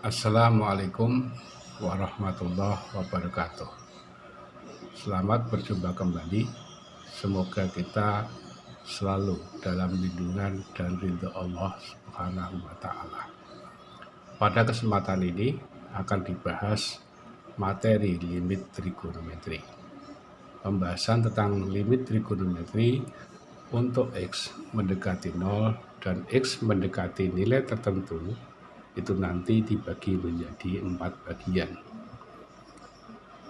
Assalamualaikum warahmatullahi wabarakatuh. Selamat berjumpa kembali. Semoga kita selalu dalam lindungan dan ridho Allah Subhanahu wa Ta'ala. Pada kesempatan ini akan dibahas materi limit trigonometri. Pembahasan tentang limit trigonometri untuk X mendekati 0 dan X mendekati nilai tertentu itu nanti dibagi menjadi 4 bagian.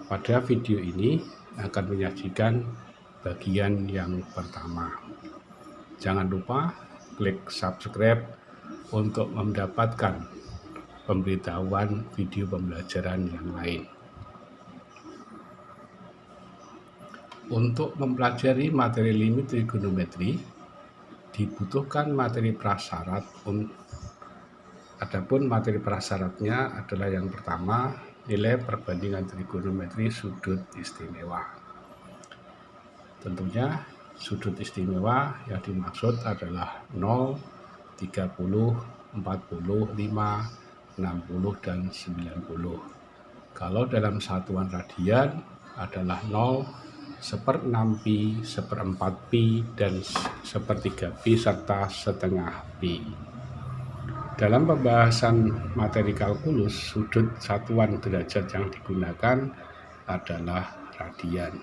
Pada video ini akan menyajikan bagian yang pertama. Jangan lupa klik subscribe untuk mendapatkan pemberitahuan video pembelajaran yang lain. Untuk mempelajari materi limit trigonometri dibutuhkan materi prasyarat. Adapun materi prasyaratnya adalah yang pertama, nilai perbandingan trigonometri sudut istimewa. Tentunya sudut istimewa yang dimaksud adalah 0, 30, 40, 5, 60, dan 90. Kalau dalam satuan radian adalah 0, 1/6 pi, 1/4 pi, dan 1/3 pi, serta setengah pi. Dalam pembahasan materi kalkulus, sudut satuan derajat yang digunakan adalah radian.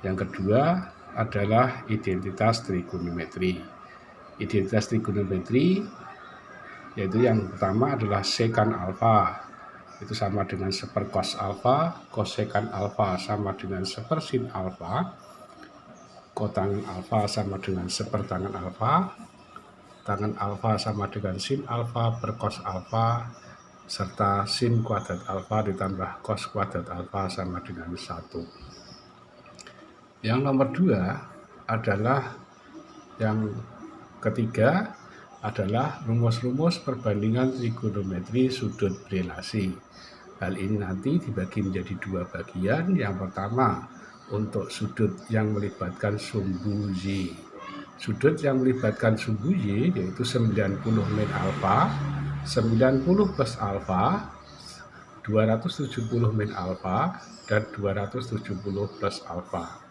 Yang kedua adalah identitas trigonometri. Identitas trigonometri yaitu yang pertama adalah sekan alfa. Itu sama dengan 1 cos alfa, kosekan alfa sama dengan 1 sin alfa, kotangen alfa sama dengan 1 tangen alfa, tangen alfa sama dengan sin alfa per cos alfa, serta sin kuadrat alfa ditambah cos kuadrat alfa sama dengan 1. Yang nomor 2 adalah yang ketiga adalah rumus-rumus perbandingan trigonometri sudut berelasi. Hal ini nanti dibagi menjadi 2 bagian. Yang pertama untuk sudut yang melibatkan sumbu Y. Sudut yang melibatkan sumbu Y yaitu 90 min alfa, 90 plus alfa, 270 min alfa, dan 270 plus alfa.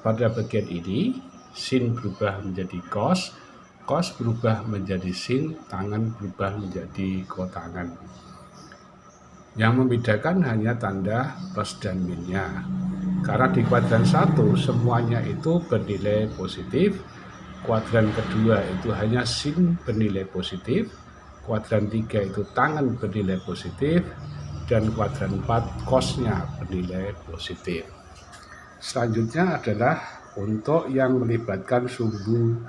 Pada bagian ini sin berubah menjadi cos, cos berubah menjadi sin, tangen berubah menjadi kotangen. Yang membedakan hanya tanda plus dan minnya. Karena di kuadran 1 semuanya itu bernilai positif, kuadran kedua itu hanya sin bernilai positif, kuadran 3 itu tangen bernilai positif, dan kuadran 4 cosnya bernilai positif. Selanjutnya adalah untuk yang melibatkan sumbu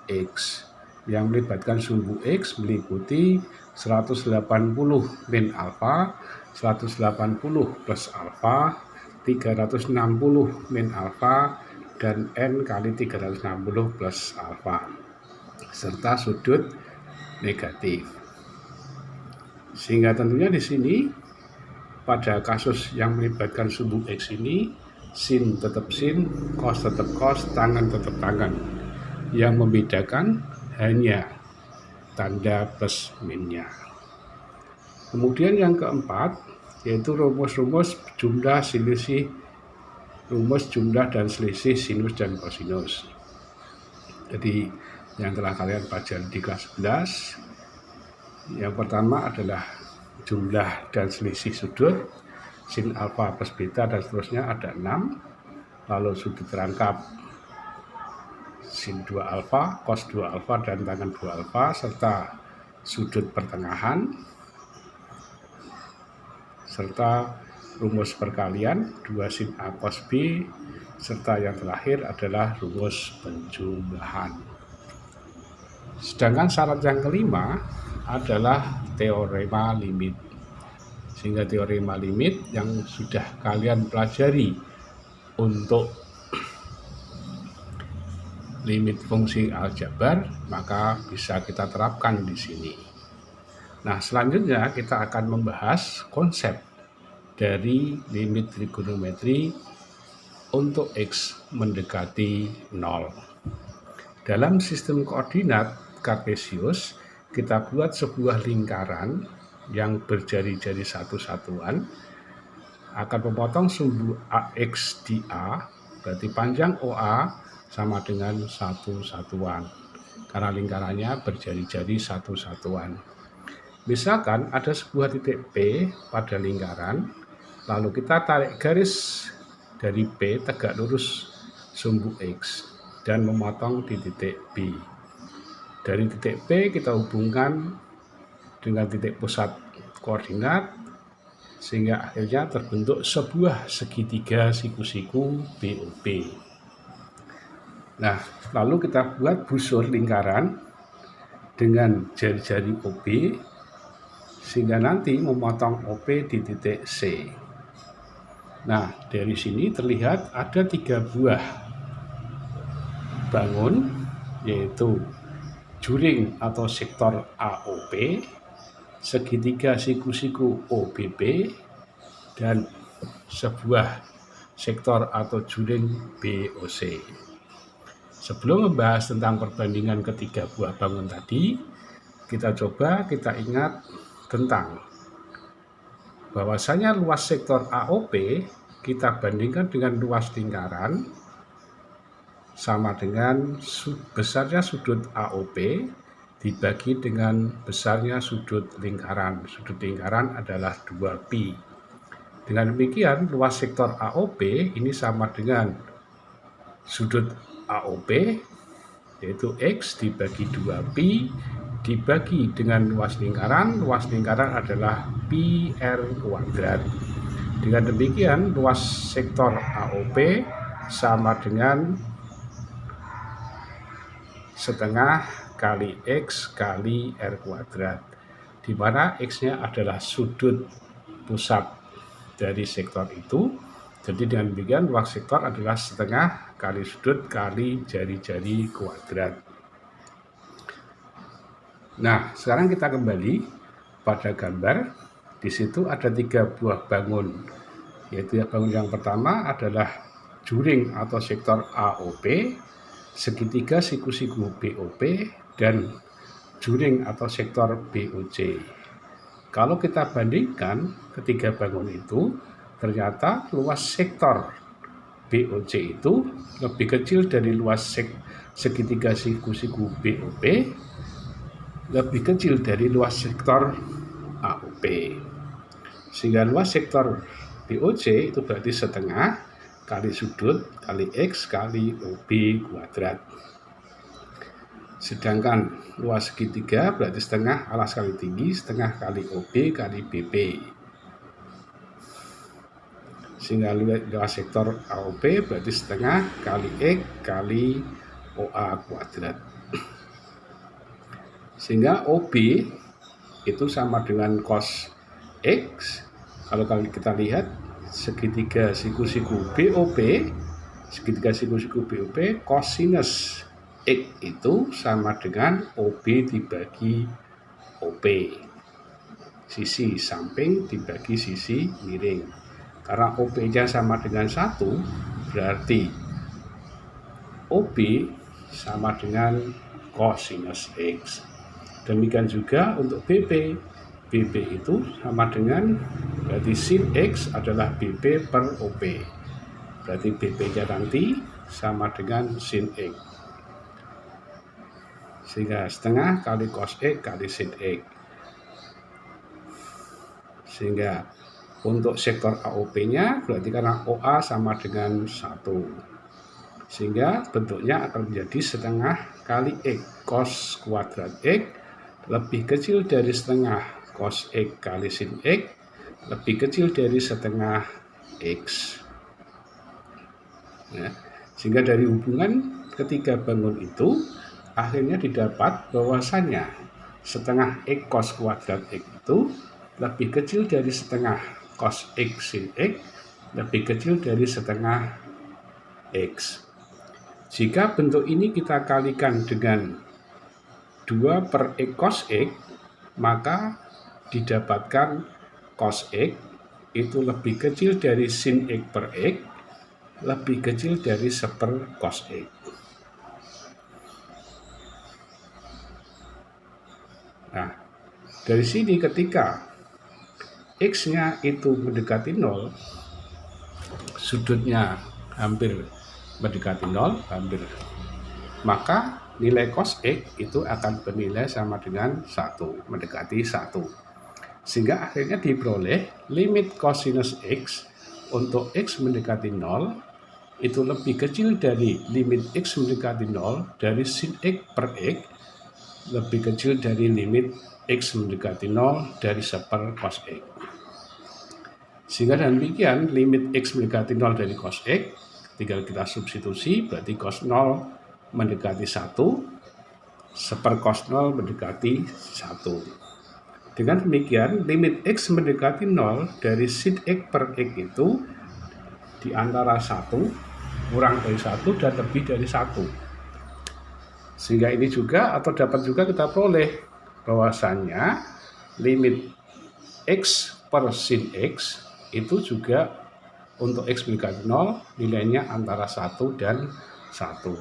X. Yang melibatkan sumbu X meliputi 180 min alfa, 180 plus alfa, 360 min alfa, dan N kali 360 plus alfa, serta sudut negatif. Sehingga tentunya di sini pada kasus yang melibatkan sumbu X ini, sin tetap sin, cos tetap cos, tangen tetap tangen. Yang membedakan hanya tanda plus minnya. Kemudian yang keempat yaitu rumus-rumus jumlah selisih, rumus jumlah dan selisih sinus dan kosinus. Jadi yang telah kalian pelajari di kelas 11, yang pertama adalah jumlah dan selisih sudut, sin alfa plus beta dan seterusnya ada 6. Lalu sudut rangkap sin 2 alfa, cos 2 alfa, dan tangen 2 alfa, serta sudut pertengahan, serta rumus perkalian 2 sin A cos B, serta yang terakhir adalah rumus penjumlahan. Sedangkan syarat yang kelima adalah teorema limit. Sehingga teorema limit yang sudah kalian pelajari untuk limit fungsi aljabar, maka bisa kita terapkan di sini. Nah, selanjutnya kita akan membahas konsep dari limit trigonometri untuk X mendekati 0. Dalam sistem koordinat Kartesius, kita buat sebuah lingkaran yang berjari-jari satu satuan akan memotong sumbu AX di A, berarti panjang OA sama dengan satu satuan karena lingkarannya berjari-jari satu satuan. Misalkan ada sebuah titik P pada lingkaran, lalu kita tarik garis dari P tegak lurus sumbu X dan memotong di titik B. Dari titik P kita hubungkan dengan titik pusat koordinat sehingga akhirnya terbentuk sebuah segitiga siku-siku BOP. Nah, lalu kita buat busur lingkaran dengan jari-jari OB sehingga nanti memotong OP di titik C. Nah, dari sini terlihat ada 3 buah bangun, yaitu juring atau sektor AOP, segitiga siku-siku OBP, dan sebuah sektor atau juring BOC. Sebelum membahas tentang perbandingan ketiga buah bangun tadi, kita ingat tentang bahwasanya luas sektor AOP kita bandingkan dengan luas lingkaran sama dengan besarnya sudut AOP dibagi dengan besarnya sudut lingkaran. Sudut lingkaran adalah 2pi. Dengan demikian, luas sektor AOP ini sama dengan sudut AOP, yaitu X dibagi 2pi, dibagi dengan luas lingkaran. Luas lingkaran adalah pi R kuadrat. Dengan demikian, luas sektor AOP sama dengan setengah kali X kali R kuadrat, di mana X-nya adalah sudut pusat dari sektor itu. Jadi dengan demikian luas sektor adalah setengah kali sudut kali jari-jari kuadrat. Nah, sekarang kita kembali pada gambar. Di situ ada 3 buah bangun, yaitu bangun yang pertama adalah juring atau sektor AOP, segitiga siku-siku BOP, dan juring atau sektor BOC. Kalau kita bandingkan ketiga bangun itu, ternyata luas sektor BOC itu lebih kecil dari luas segitiga siku-siku BOP, lebih kecil dari luas sektor AOP. Sehingga luas sektor BOC itu berarti setengah kali sudut kali X kali OB kuadrat. Sedangkan luas segitiga berarti setengah alas kali tinggi, setengah kali OB kali BP. Sehingga luas sektor AOP berarti setengah kali X kali OA kuadrat. Sehingga OB itu sama dengan cos X. Kalau kita lihat segitiga siku-siku BOP, kosinus X itu sama dengan OB dibagi OP. Sisi samping dibagi sisi miring. Karena OP-nya sama dengan 1, berarti OB sama dengan kosinus X. Demikian juga untuk BP. BP itu sama dengan, berarti sin X adalah BP per OP. Berarti BP-nya nanti sama dengan sin X. Sehingga setengah kali cos X kali sin X. Sehingga untuk sektor AOP-nya berarti karena OA sama dengan 1. Sehingga bentuknya akan menjadi setengah kali X cos kuadrat X lebih kecil dari setengah cos X kali sin X lebih kecil dari setengah X. Ya. Sehingga dari hubungan ketiga bangun itu akhirnya didapat bahwasanya setengah X cos kuadrat X itu lebih kecil dari setengah cos X sin X lebih kecil dari setengah X. Jika bentuk ini kita kalikan dengan 2 per X cos X, maka didapatkan cos X itu lebih kecil dari sin X per X, lebih kecil dari 1/4 cos X. Nah, dari sini ketika X-nya itu mendekati 0, sudutnya hampir mendekati 0, maka nilai cos X itu akan bernilai sama dengan 1, mendekati 1. Sehingga akhirnya diperoleh limit cosinus X untuk X mendekati 0 itu lebih kecil dari limit X mendekati 0 dari sin X per X, lebih kecil dari limit X mendekati 0 dari 1/per cos X. Sehingga dengan demikian limit X mendekati 0 dari cos X, tinggal kita substitusi, berarti cos 0 mendekati 1, 1/per cos 0 mendekati 1. Dengan demikian limit X mendekati 0 dari sin X per X itu di antara 1, kurang dari 1, dan lebih dari 1. Sehingga ini juga atau dapat juga kita peroleh bahwasannya limit X per sin X itu juga untuk X mendekati 0 nilainya antara 1 dan 1.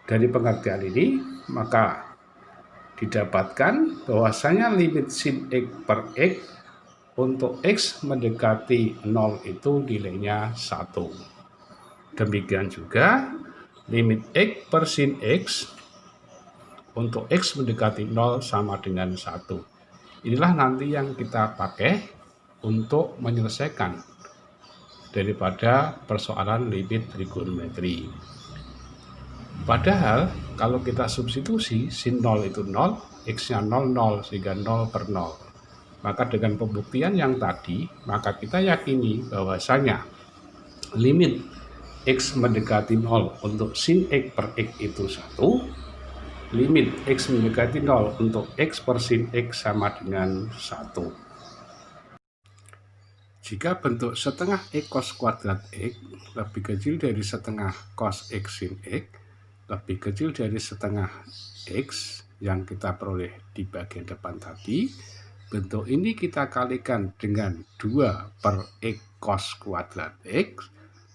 Dari pengertian ini maka didapatkan bahwasanya limit sin X per X untuk X mendekati 0 itu nilainya 1. Demikian juga limit X per sin X untuk X mendekati 0 sama dengan 1. Inilah nanti yang kita pakai untuk menyelesaikan daripada persoalan limit trigonometri. Padahal kalau kita substitusi sin 0 itu 0, X-nya 0, 0, sehingga 0 per 0. Maka dengan pembuktian yang tadi, maka kita yakini bahwasanya limit X mendekati 0 untuk sin X per X itu 1, limit X mendekati 0 untuk X per sin X sama dengan 1. Jika bentuk setengah X cos kuadrat X lebih kecil dari setengah cos X sin X, lebih kecil dari setengah X yang kita peroleh di bagian depan tadi, bentuk ini kita kalikan dengan 2 per X cos kuadrat X,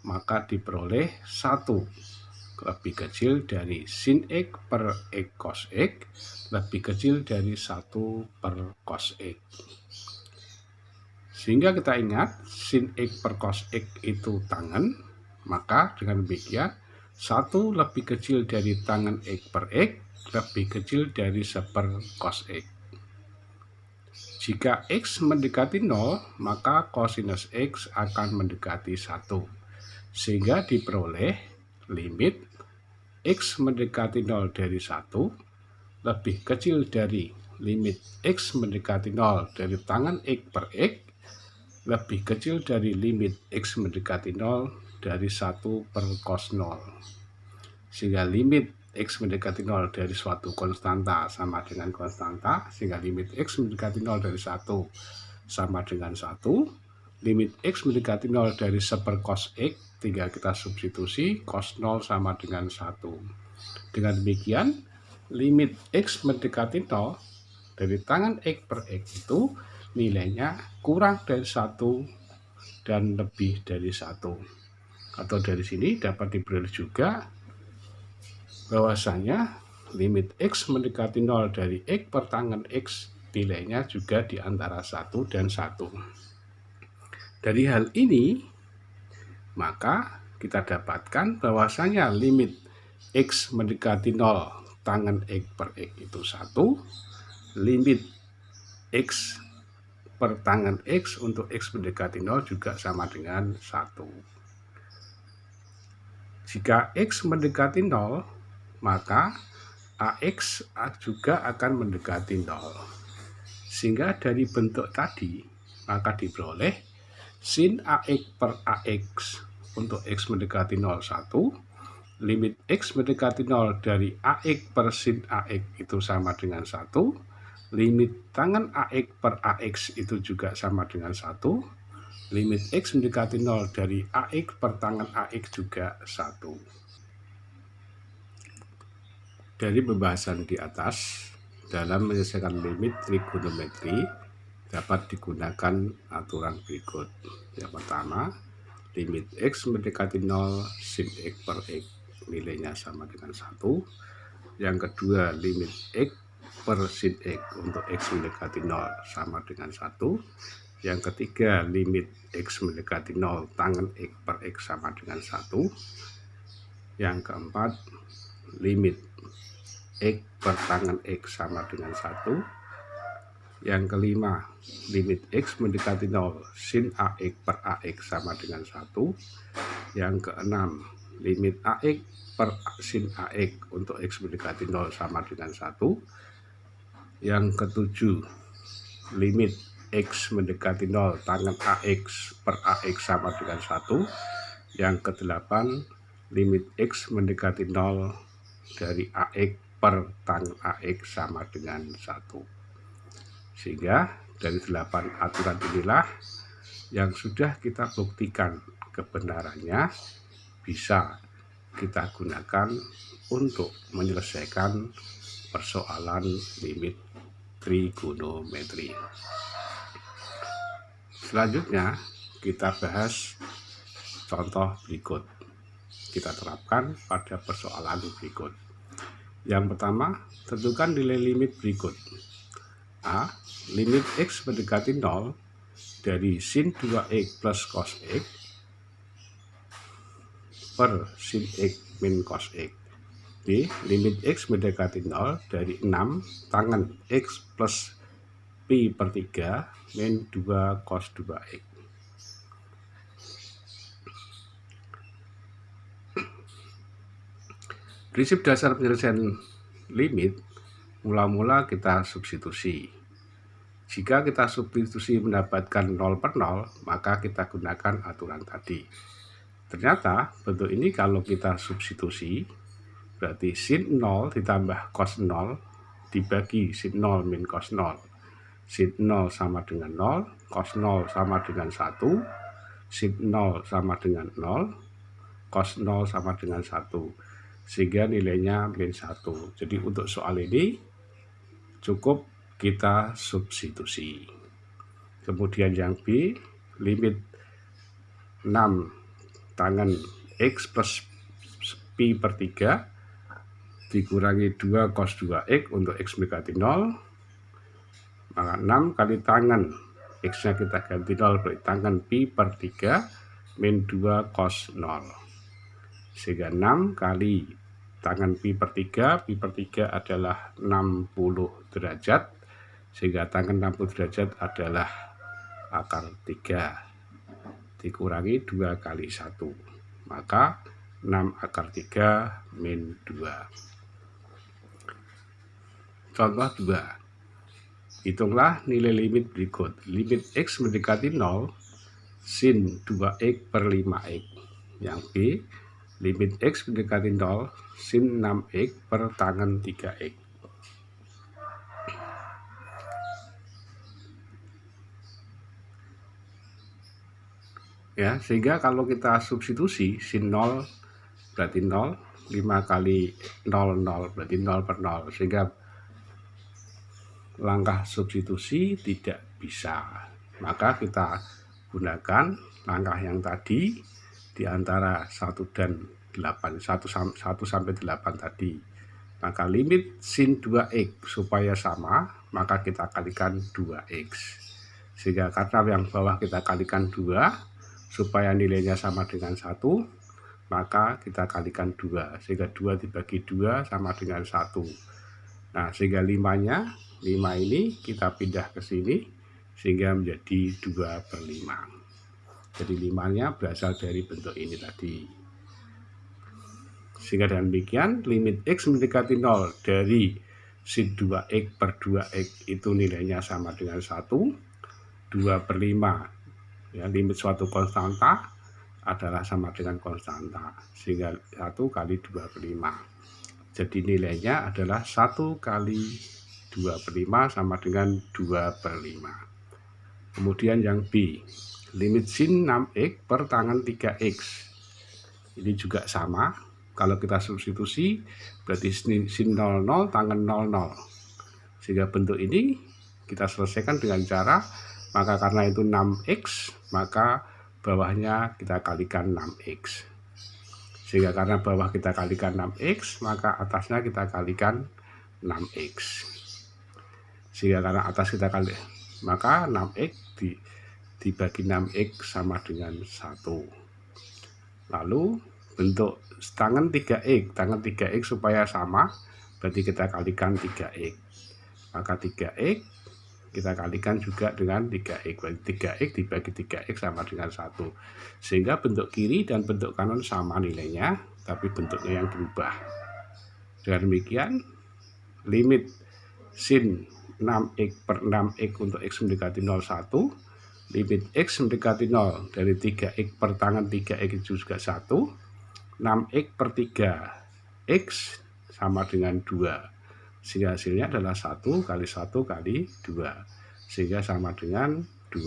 maka diperoleh 1 lebih kecil dari sin X per X cos X, lebih kecil dari 1 per cos X. Sehingga kita ingat sin X per cos X itu tangen, maka dengan demikian 1 lebih kecil dari tangen X per X lebih kecil dari 1/per cos X. Jika X mendekati 0, maka cosinus X akan mendekati 1. Sehingga diperoleh limit X mendekati 0 dari 1 lebih kecil dari limit X mendekati 0 dari tangen X per X lebih kecil dari limit X mendekati 0 dari 1 per cos 0. Sehingga limit X mendekati 0 dari suatu konstanta sama dengan konstanta, sehingga limit X mendekati 0 dari 1 sama dengan 1. Limit X mendekati 0 dari 1/per cos X, tinggal kita substitusi, cos 0 sama dengan 1. Dengan demikian, limit X mendekati 0 dari tangen X per X itu nilainya kurang dari 1 dan lebih dari 1. Atau dari sini dapat diperoleh juga bahwasanya limit X mendekati 0 dari X per tangen X nilainya juga di antara 1 dan 1. Dari hal ini maka kita dapatkan bahwasanya limit X mendekati 0 tangen X per X itu 1, limit X per tangen X untuk X mendekati 0 juga sama dengan 1. Jika X mendekati 0, maka AX juga akan mendekati 0. Sehingga dari bentuk tadi, maka diperoleh sin AX per AX untuk X mendekati 0, 1. Limit X mendekati 0 dari AX per sin AX itu sama dengan 1. Limit tangen AX per AX itu juga sama dengan 1. Limit X mendekati 0 dari AX per tangen AX juga 1. Dari pembahasan di atas, dalam menyelesaikan limit trigonometri dapat digunakan aturan berikut. Yang pertama, limit X mendekati 0 sin X per X nilainya sama dengan 1. Yang kedua, limit X per sin X untuk X mendekati 0 sama dengan 1. Yang ketiga, limit X mendekati 0, tangan X per X sama dengan 1. Yang keempat, limit X per tangan X sama dengan 1. Yang kelima, limit X mendekati 0, sin AX per AX sama dengan 1. Yang keenam, limit AX per sin AX untuk X mendekati 0 sama dengan 1. Yang ketujuh, limit X mendekati 0, tangan AX per AX sama dengan 1. Yang kedelapan, limit X mendekati 0 dari AX per tangan AX sama dengan 1. Sehingga dari 8 aturan inilah yang sudah kita buktikan kebenarannya bisa kita gunakan untuk menyelesaikan persoalan limit trigonometri. Selanjutnya kita bahas contoh berikut. Kita terapkan pada persoalan berikut. Yang pertama, tentukan nilai limit berikut. A. Limit X mendekati 0 dari sin 2X plus cos X per sin X min cos X. B. Limit X mendekati 0 dari 6 tangan X plus pi per 3 min 2 cos 2X. Prinsip dasar penyelesaian limit, mula-mula kita substitusi. Jika kita substitusi mendapatkan 0 per 0, maka kita gunakan aturan tadi. Ternyata bentuk ini kalau kita substitusi, berarti sin 0 ditambah cos 0 dibagi sin 0 min cos 0. Sin 0 sama dengan 0, cos 0 sama dengan 1, sin 0 sama dengan 0, cos 0 sama dengan 1. Sehingga nilainya min 1. Jadi untuk soal ini cukup kita substitusi. Kemudian yang B, limit 6 tangan X plus pi per 3 dikurangi 2 cos 2X untuk X mendekati 0. Maka 6 kali tangan X-nya kita ganti 0, berarti tangan pi per 3 min 2 cos 0. Sehingga 6 kali tangan pi per 3 adalah 60 derajat. Sehingga tangan 60 derajat adalah akar 3 dikurangi 2 kali 1. Maka 6 akar 3 min 2. Contoh 2. Hitunglah nilai limit berikut. Limit X mendekati 0, sin 2X per 5X. Yang B, limit X mendekati 0, sin 6X per tangan 3X. Ya, sehingga kalau kita substitusi sin 0 berarti 0, 5 kali 0, 0 berarti 0 per 0. Sehingga langkah substitusi tidak bisa. Maka kita gunakan langkah yang tadi di antara 1 dan 8, 1 sampai 8 tadi. Maka limit sin 2X supaya sama, maka kita kalikan 2X. Sehingga karena yang bawah kita kalikan 2, supaya nilainya sama dengan 1, maka kita kalikan 2. Sehingga 2 dibagi 2 sama dengan 1. Nah, sehingga 5 ini kita pindah ke sini, sehingga menjadi 2 per 5. Jadi 5-nya berasal dari bentuk ini tadi. Sehingga dengan demikian, limit X mendekati 0 dari sin 2X per 2X itu nilainya sama dengan 1. 2 per 5, ya, limit suatu konstanta adalah sama dengan konstanta. Sehingga 1 kali 2 per 5. Jadi nilainya adalah 1 kali 2 per 5 sama dengan 2 per 5. Kemudian yang B, limit sin 6X per tangan 3X. Ini juga sama. Kalau kita substitusi, berarti sin 00 tangan 00. Sehingga bentuk ini kita selesaikan dengan cara, maka karena itu 6X, maka bawahnya kita kalikan 6X. Sehingga karena bawah kita kalikan 6X, maka atasnya kita kalikan 6X. Sehingga karena atas kita kali, maka 6X dibagi 6X sama dengan 1. Lalu bentuk tangan 3X supaya sama, berarti kita kalikan 3X. Maka 3X kita kalikan juga dengan 3X. Berarti 3X dibagi 3X sama dengan 1. Sehingga bentuk kiri dan bentuk kanan sama nilainya, tapi bentuknya yang berubah. Dengan demikian, limit sin 6X per 6X untuk X mendekati 0, 1. Limit X mendekati 0 dari 3X per tangan 3X itu juga 1. 6X per 3X sama dengan 2. Sehingga hasilnya adalah 1 kali 1 kali 2. Sehingga sama dengan 2.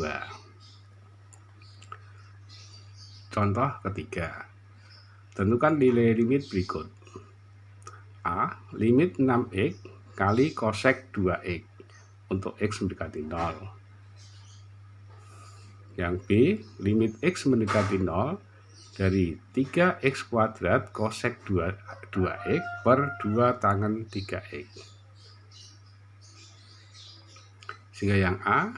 Contoh ketiga. Tentukan nilai limit berikut. A. Limit 6X kali kosek 2X untuk X mendekati 0. Yang B, limit X mendekati 0 dari 3X kuadrat kosek 2X per 2 tangan 3X. Sehingga yang A,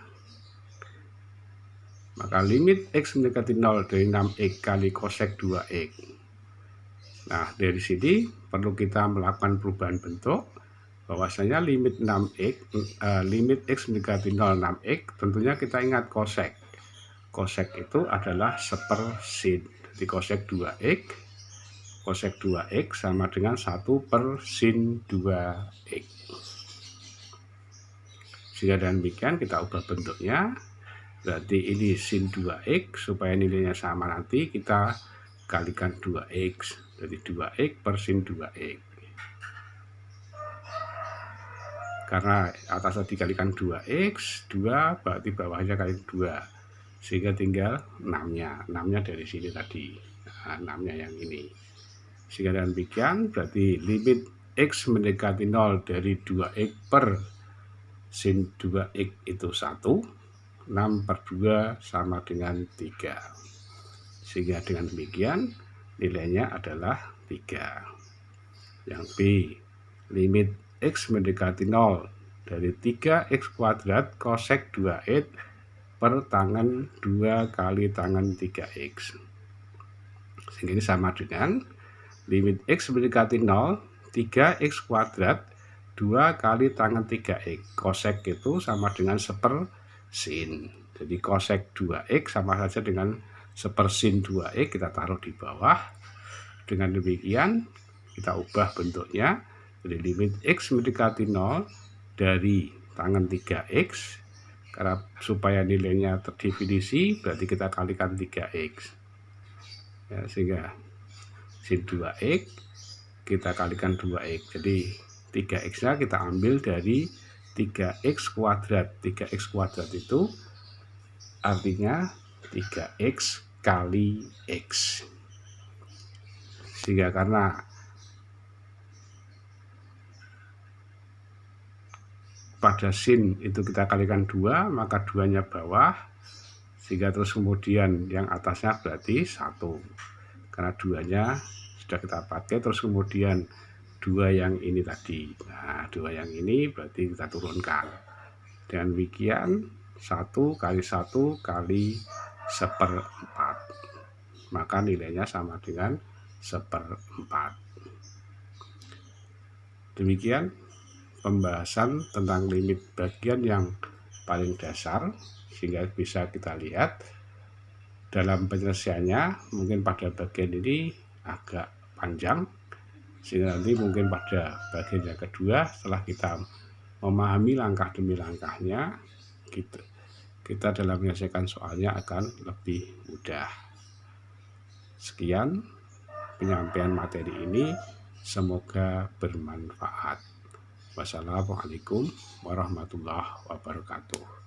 maka limit X mendekati 0 dari 6X kali kosek 2X. Nah, dari sini perlu kita melakukan perubahan bentuk, bahwasanya limit 6X, limit X mendekati 0 6X, tentunya kita ingat kosek. Kosek itu adalah seper sin. Jadi kosek 2X sama dengan 1 per sin 2X. Sehingga dengan demikian kita ubah bentuknya. Berarti ini sin 2X, supaya nilainya sama nanti kita kalikan 2X. Jadi 2X per sin 2X. Karena atasnya dikalikan 2X, 2 berarti bawahnya kali 2. Sehingga tinggal 6-nya dari sini tadi. Nah, 6-nya yang ini. Sehingga dengan demikian berarti limit X mendekati 0 dari 2X per sin 2X itu 1. 6 per 2 sama dengan 3. Sehingga dengan demikian nilainya adalah 3. Yang B, limit X mendekati 0 dari 3X kuadrat kosek 2X per tangan 2 kali tangan 3X. Sehingga ini sama dengan limit X mendekati 0, 3X kuadrat 2 kali tangan 3X. Kosek itu sama dengan seper sin. Jadi kosek 2X sama saja dengan seper sin 2X, kita taruh di bawah. Dengan demikian kita ubah bentuknya. Jadi limit X mendekati 0 dari tangan 3X, karena supaya nilainya terdefinisi berarti kita kalikan 3X. Ya, sehingga sin 2X kita kalikan 2X. Jadi 3X-nya kita ambil dari 3X kuadrat. 3X kuadrat itu artinya 3X kali X. Sehingga karena pada sin itu kita kalikan 2, maka 2-nya bawah, sehingga terus kemudian yang atasnya berarti 1. Karena 2-nya sudah kita pakai, terus kemudian 2 yang ini tadi. Nah, 2 yang ini berarti kita turunkan. Dengan demikian 1 kali 1 kali seperempat. Maka nilainya sama dengan seperempat. Demikian pembahasan tentang limit bagian yang paling dasar, sehingga bisa kita lihat dalam penyelesaiannya mungkin pada bagian ini agak panjang, sehingga nanti mungkin pada bagian yang kedua setelah kita memahami langkah demi langkahnya, kita dalam menyelesaikan soalnya akan lebih mudah. Sekian penyampaian materi ini, semoga bermanfaat. Wassalamualaikum warahmatullahi wabarakatuh.